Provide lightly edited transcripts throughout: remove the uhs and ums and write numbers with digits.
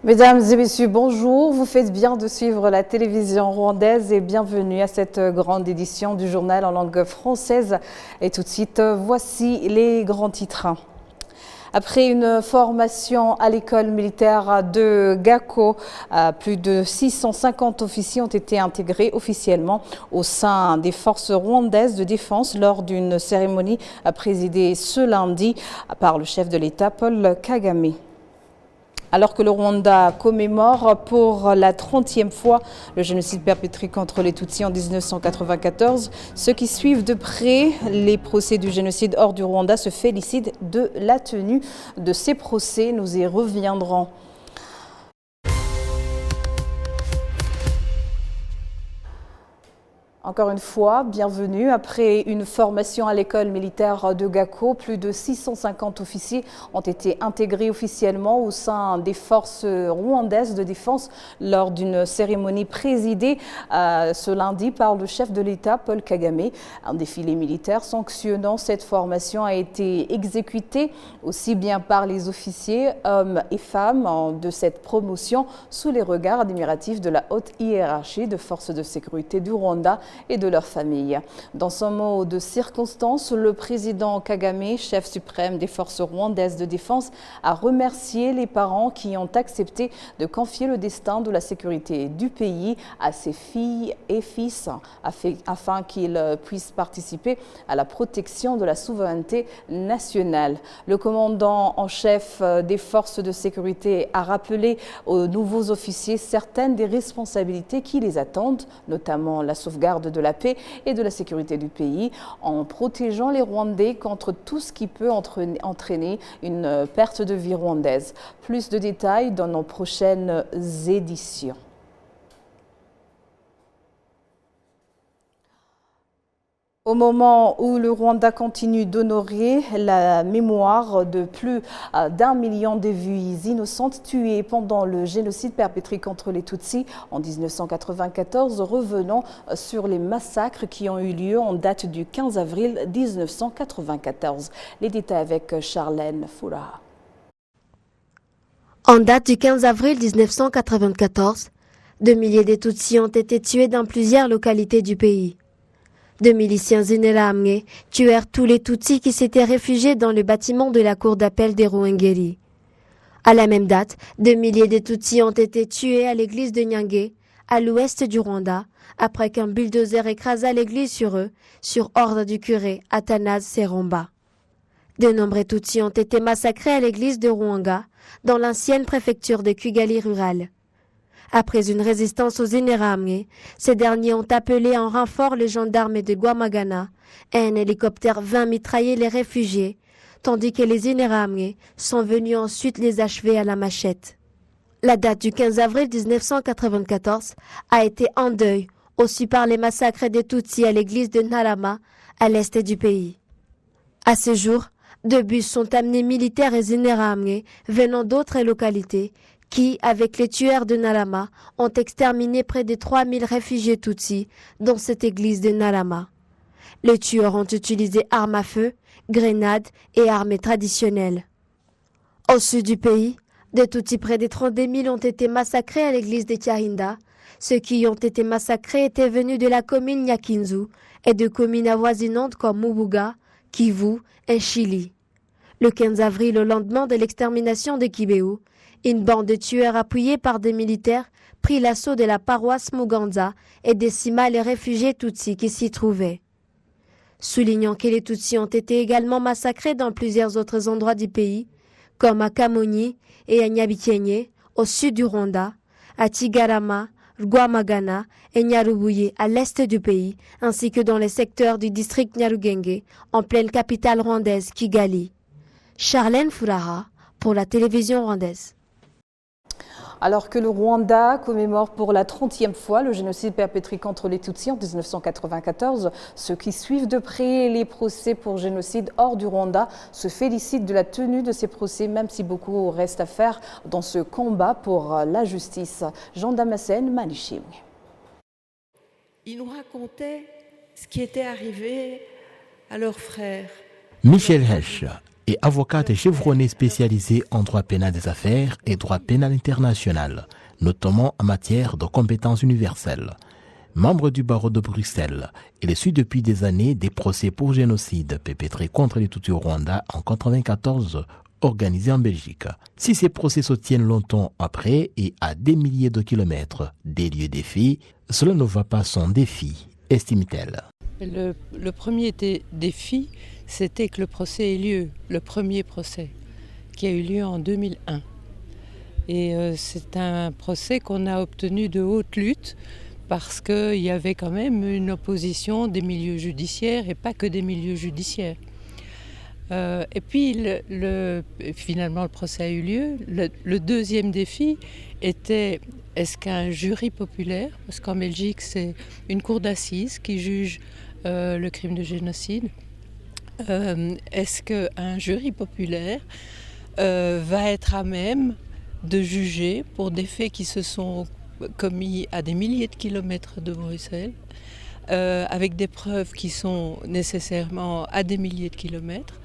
Mesdames et messieurs, bonjour. Vous faites bien de suivre la télévision rwandaise et bienvenue à cette grande édition du journal en langue française. Et tout de suite, voici les grands titres. Après une formation à l'école militaire de Gako, plus de 650 officiers ont été intégrés officiellement au sein des forces rwandaises de défense lors d'une cérémonie présidée ce lundi par le chef de l'État, Paul Kagame. Alors que le Rwanda commémore pour la 30e fois le génocide perpétré contre les Tutsis en 1994, ceux qui suivent de près les procès du génocide hors du Rwanda se félicitent de la tenue de ces procès. Nous y reviendrons. Encore une fois, bienvenue. Après une formation à l'école militaire de Gako, plus de 650 officiers ont été intégrés officiellement au sein des forces rwandaises de défense lors d'une cérémonie présidée ce lundi par le chef de l'État, Paul Kagame. Un défilé militaire sanctionnant cette formation a été exécuté aussi bien par les officiers, hommes et femmes de cette promotion sous les regards admiratifs de la haute hiérarchie de forces de sécurité du Rwanda et de leurs familles. Dans son mot de circonstance, le président Kagame, chef suprême des forces rwandaises de défense, a remercié les parents qui ont accepté de confier le destin de la sécurité du pays à ses filles et fils afin qu'ils puissent participer à la protection de la souveraineté nationale. Le commandant en chef des forces de sécurité a rappelé aux nouveaux officiers certaines des responsabilités qui les attendent, notamment la sauvegarde de la paix et de la sécurité du pays, en protégeant les Rwandais contre tout ce qui peut entraîner une perte de vie rwandaise. Plus de détails dans nos prochaines éditions. Au moment où le Rwanda continue d'honorer la mémoire de plus d'1 million de vies innocentes tuées pendant le génocide perpétré contre les Tutsis en 1994, revenons sur les massacres qui ont eu lieu en date du 15 avril 1994. Les détails avec Charlène Foura. En date du 15 avril 1994, 2 milliers de Tutsis ont été tués dans plusieurs localités du pays. 2 miliciens Interahamwe tuèrent tous les Tutsis qui s'étaient réfugiés dans le bâtiment de la cour d'appel des Ruhengeri. À la même date, 2 milliers de Tutsis ont été tués à l'église de Nyange, à l'ouest du Rwanda, après qu'un bulldozer écrasa l'église sur eux, sur ordre du curé Athanase Seromba. De nombreux Tutsis ont été massacrés à l'église de Ruhanga, dans l'ancienne préfecture de Kigali rurale. Après une résistance aux Interahamwe, ces derniers ont appelé en renfort les gendarmes de Rwamagana et un hélicoptère vint mitrailler les réfugiés, tandis que les Interahamwe sont venus ensuite les achever à la machette. La date du 15 avril 1994 a été en deuil aussi par les massacres des Tutsis à l'église de Ntarama, à l'est du pays. À ce jour, 2 bus sont amenés militaires et Interahamwe venant d'autres localités qui, avec les tueurs de Ntarama, ont exterminé près de 3000 réfugiés Tutsis dans cette église de Ntarama. Les tueurs ont utilisé armes à feu, grenades et armes traditionnelles. Au sud du pays, des Tutsis près de 32 000 ont été massacrés à l'église de Kyahinda. Ceux qui ont été massacrés étaient venus de la commune Nyakinzu et de communes avoisinantes comme Mubuga, Kivu et Chili. Le 15 avril, au lendemain de l'extermination de Kibeu, une bande de tueurs appuyés par des militaires prit l'assaut de la paroisse Muganza et décima les réfugiés Tutsis qui s'y trouvaient. Soulignant que les Tutsis ont été également massacrés dans plusieurs autres endroits du pays, comme à Kamonyi et à Nyabikenye, au sud du Rwanda, à Tigarama, Rwamagana et Nyarubuye à l'est du pays, ainsi que dans les secteurs du district Nyarugenge, en pleine capitale rwandaise Kigali. Charlène Fouraha pour la télévision rwandaise. Alors que le Rwanda commémore pour la 30e fois le génocide perpétré contre les Tutsis en 1994, ceux qui suivent de près les procès pour génocide hors du Rwanda se félicitent de la tenue de ces procès, même si beaucoup reste à faire dans ce combat pour la justice. Jean Damascène, Manichim. Ils nous racontaient ce qui était arrivé à leurs frères. Michel Hesch est avocate chevronnée spécialisée en droit pénal des affaires et droit pénal international, notamment en matière de compétences universelles. Membre du barreau de Bruxelles, elle suit depuis des années des procès pour génocide perpétrés contre les Tutsis au Rwanda en 1994, organisés en Belgique. Si ces procès se tiennent longtemps après et à des milliers de kilomètres des lieux des faits, cela ne va pas sans défi, estime-t-elle. Le premier défi, c'était que le procès ait lieu, le premier procès, qui a eu lieu en 2001. Et c'est un procès qu'on a obtenu de haute lutte, parce qu'il y avait quand même une opposition des milieux judiciaires et pas que des milieux judiciaires. Et puis finalement le procès a eu lieu. Le deuxième défi était, est-ce qu'un jury populaire, parce qu'en Belgique c'est une cour d'assises qui juge le crime de génocide, est-ce qu'un jury populaire va être à même de juger pour des faits qui se sont commis à des milliers de kilomètres de Bruxelles, avec des preuves qui sont nécessairement à des milliers de kilomètres.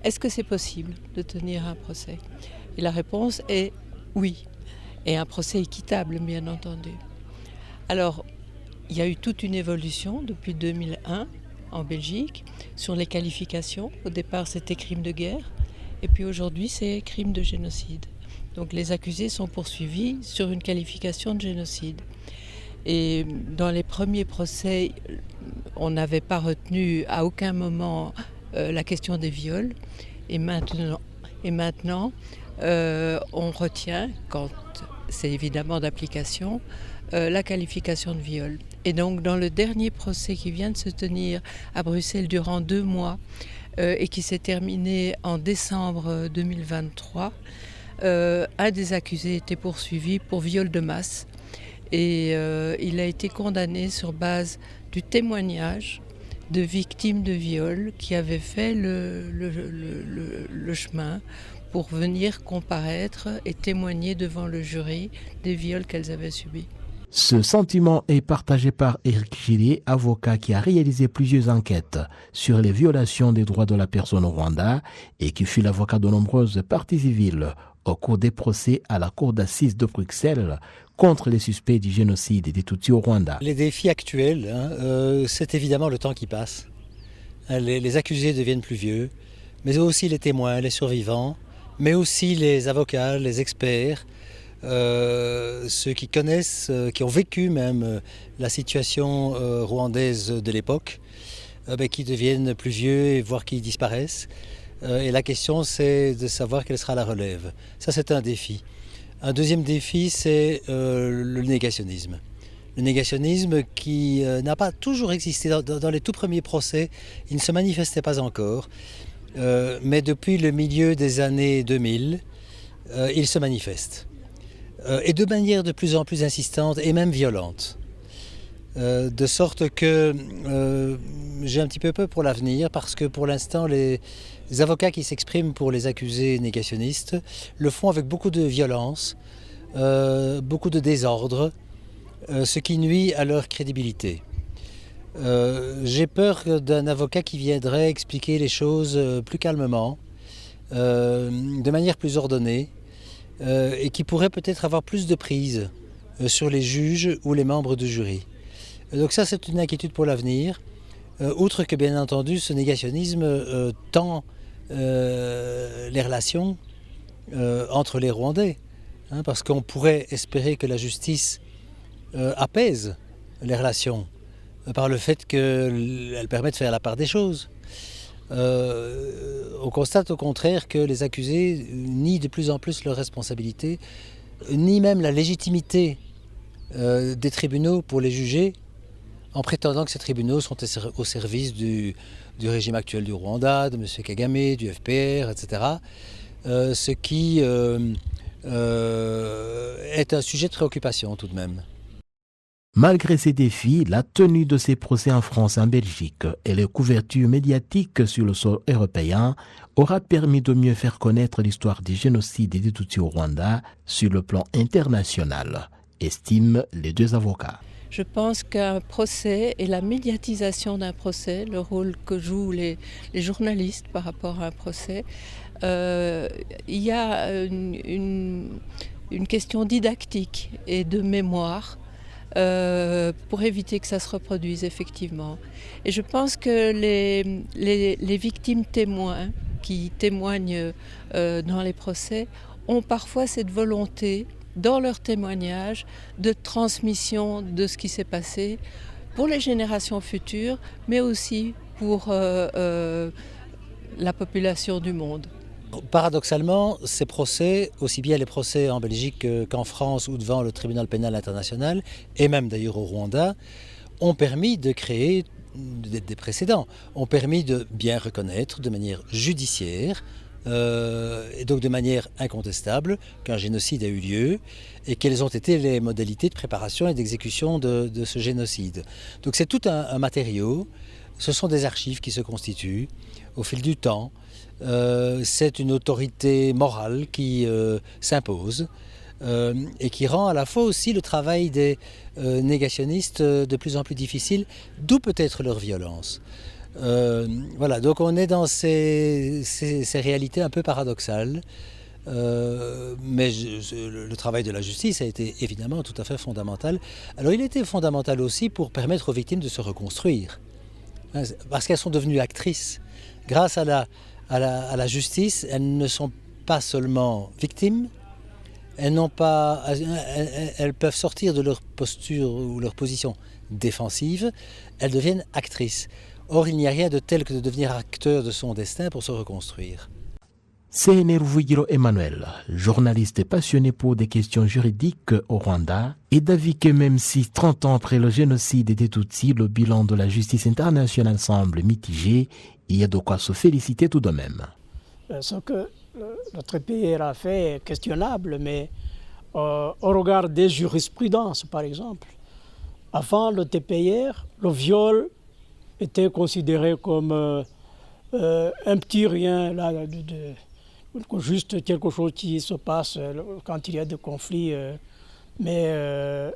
Est-ce que c'est possible de tenir un procès? Et la réponse est oui, et un procès équitable, bien entendu. Alors, il y a eu toute une évolution depuis 2001 en Belgique sur les qualifications. Au départ, c'était crime de guerre, et puis aujourd'hui, c'est crime de génocide. Donc les accusés sont poursuivis sur une qualification de génocide. Et dans les premiers procès, on n'avait pas retenu à aucun moment la question des viols. Et maintenant on retient, quand c'est évidemment d'application, la qualification de viol. Et donc dans le dernier procès qui vient de se tenir à Bruxelles durant 2 mois et qui s'est terminé en décembre 2023, un des accusés était poursuivi pour viol de masse et il a été condamné sur base du témoignage de victimes de viol qui avaient fait le chemin pour venir comparaître et témoigner devant le jury des viols qu'elles avaient subis. Ce sentiment est partagé par Éric Gillet, avocat qui a réalisé plusieurs enquêtes sur les violations des droits de la personne au Rwanda et qui fut l'avocat de nombreuses parties civiles au cours des procès à la cour d'assises de Bruxelles contre les suspects du génocide des Tutsis au Rwanda. Les défis actuels, c'est évidemment le temps qui passe. Les accusés deviennent plus vieux, mais aussi les témoins, les survivants, mais aussi les avocats, les experts, ceux qui connaissent, qui ont vécu même la situation rwandaise de l'époque, qui deviennent plus vieux et voire qui disparaissent. Et la question, c'est de savoir quelle sera la relève. Ça, c'est un défi. Un deuxième défi, c'est le négationnisme. Le négationnisme qui n'a pas toujours existé. Dans les tout premiers procès, il ne se manifestait pas encore. Mais depuis le milieu des années 2000, il se manifeste. Et de manière de plus en plus insistante et même violente. De sorte que j'ai un petit peu peur pour l'avenir parce que pour l'instant, les avocats qui s'expriment pour les accusés négationnistes le font avec beaucoup de violence, beaucoup de désordre, ce qui nuit à leur crédibilité. J'ai peur d'un avocat qui viendrait expliquer les choses plus calmement, de manière plus ordonnée, et qui pourrait peut-être avoir plus de prise sur les juges ou les membres du jury. Donc ça, c'est une inquiétude pour l'avenir, outre que bien entendu ce négationnisme tend les relations entre les Rwandais, parce qu'on pourrait espérer que la justice apaise les relations par le fait qu'elle permet de faire la part des choses. On constate au contraire que les accusés nient de plus en plus leurs responsabilités, nient même la légitimité des tribunaux pour les juger, en prétendant que ces tribunaux sont au service du régime actuel du Rwanda, de M. Kagame, du FPR, etc. Ce qui est un sujet de préoccupation tout de même. Malgré ces défis, la tenue de ces procès en France et en Belgique et les couvertures médiatiques sur le sol européen aura permis de mieux faire connaître l'histoire des génocides des Tutsis au Rwanda sur le plan international, estiment les 2 avocats. Je pense qu'un procès et la médiatisation d'un procès, le rôle que jouent les journalistes par rapport à un procès, il y a une question didactique et de mémoire pour éviter que ça se reproduise effectivement. Et je pense que les victimes témoins qui témoignent dans les procès ont parfois cette volonté dans leur témoignage de transmission de ce qui s'est passé pour les générations futures, mais aussi pour la population du monde. Paradoxalement, ces procès, aussi bien les procès en Belgique qu'en France ou devant le tribunal pénal international, et même d'ailleurs au Rwanda, ont permis de créer des précédents, ont permis de bien reconnaître de manière judiciaire et donc de manière incontestable qu'un génocide a eu lieu et quelles ont été les modalités de préparation et d'exécution de ce génocide. Donc c'est tout un matériau, ce sont des archives qui se constituent au fil du temps. C'est une autorité morale qui s'impose et qui rend à la fois aussi le travail des négationnistes de plus en plus difficile, d'où peut-être leur violence. Voilà, donc on est dans ces réalités un peu paradoxales, mais le travail de la justice a été évidemment tout à fait fondamental. Alors il était fondamental aussi pour permettre aux victimes de se reconstruire, hein, parce qu'elles sont devenues actrices. Grâce à la justice, elles ne sont pas seulement victimes, elles peuvent sortir de leur posture ou leur position défensive, elles deviennent actrices. Or, il n'y a rien de tel que de devenir acteur de son destin pour se reconstruire. CNR Ruvugiro Emmanuel, journaliste passionné pour des questions juridiques au Rwanda, est d'avis que même si 30 ans après le génocide des Tutsis, le bilan de la justice internationale semble mitigé, il y a de quoi se féliciter tout de même. Ce que notre pays a fait est questionnable, mais au regard des jurisprudences, par exemple, avant le TPR, le viol était considéré comme un petit rien, là, juste quelque chose qui se passe quand il y a des conflits, mais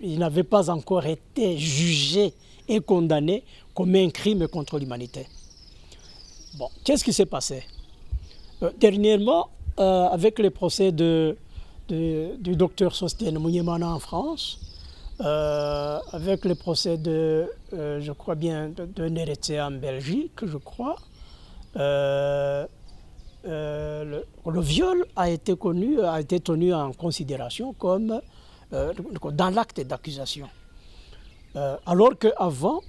il n'avait pas encore été jugé et condamné comme un crime contre l'humanité. Bon, qu'est-ce qui s'est passé? Dernièrement, avec les procès du docteur Sostène Munyemana en France, avec le procès je crois bien, de Neretse en Belgique, je crois, le viol a été tenu en considération comme dans l'acte d'accusation. Alors qu'avant,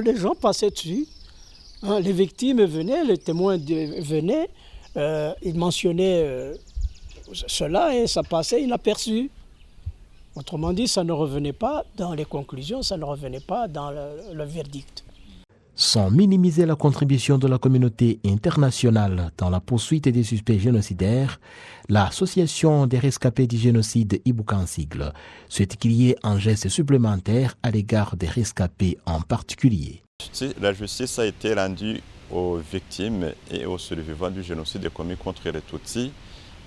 les gens passaient dessus, hein, les victimes venaient, les témoins venaient, ils mentionnaient cela et ça passait inaperçu. Autrement dit, ça ne revenait pas dans les conclusions, ça ne revenait pas dans le verdict. Sans minimiser la contribution de la communauté internationale dans la poursuite des suspects génocidaires, l'Association des rescapés du génocide Ibuka en sigle souhaite qu'il y ait un geste supplémentaire à l'égard des rescapés en particulier. La justice a été rendue aux victimes et aux survivants du génocide commis contre les Tutsis,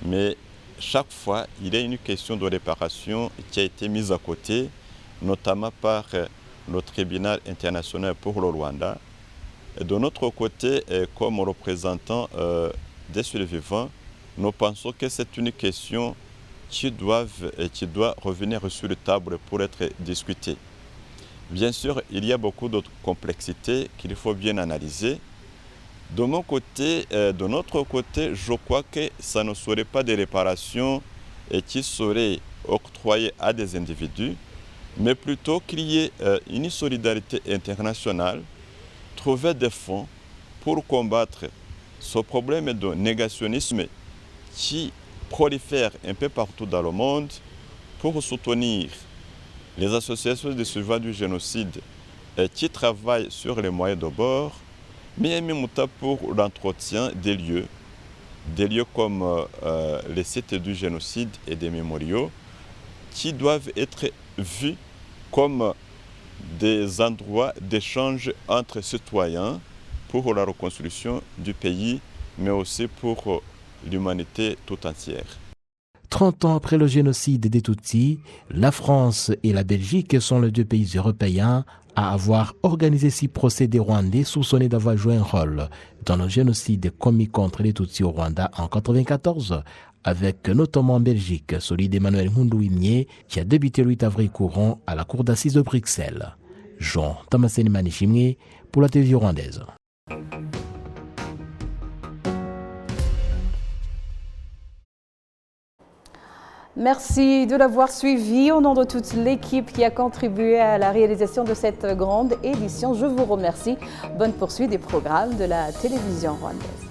mais chaque fois, il y a une question de réparation qui a été mise à côté, notamment par le tribunal international pour le Rwanda. Et de notre côté, comme représentant des survivants, nous pensons que c'est une question qui doit revenir sur la table pour être discutée. Bien sûr, il y a beaucoup d'autres complexités qu'il faut bien analyser. De notre côté, je crois que ça ne serait pas des réparations qui seraient octroyées à des individus, mais plutôt qu'il y ait une solidarité internationale, trouver des fonds pour combattre ce problème de négationnisme qui prolifère un peu partout dans le monde, pour soutenir les associations de survivants du génocide qui travaillent sur les moyens de bord, mais même pour l'entretien des lieux comme les sites du génocide et des mémoriaux, qui doivent être vus comme des endroits d'échange entre citoyens pour la reconstruction du pays, mais aussi pour l'humanité tout entière. 30 ans après le génocide des Tutsis, la France et la Belgique sont les deux pays européens à avoir organisé 6 procès des Rwandais soupçonnés d'avoir joué un rôle dans le génocide commis contre les Tutsis au Rwanda en 1994, avec notamment en Belgique celui d'Emmanuel Mundouimier qui a débuté le 8 avril courant à la cour d'assises de Bruxelles. Jean Tamaseni Manishimwe pour la télévision rwandaise. Merci de l'avoir suivi. Au nom de toute l'équipe qui a contribué à la réalisation de cette grande édition, je vous remercie. Bonne poursuite des programmes de la télévision rwandaise.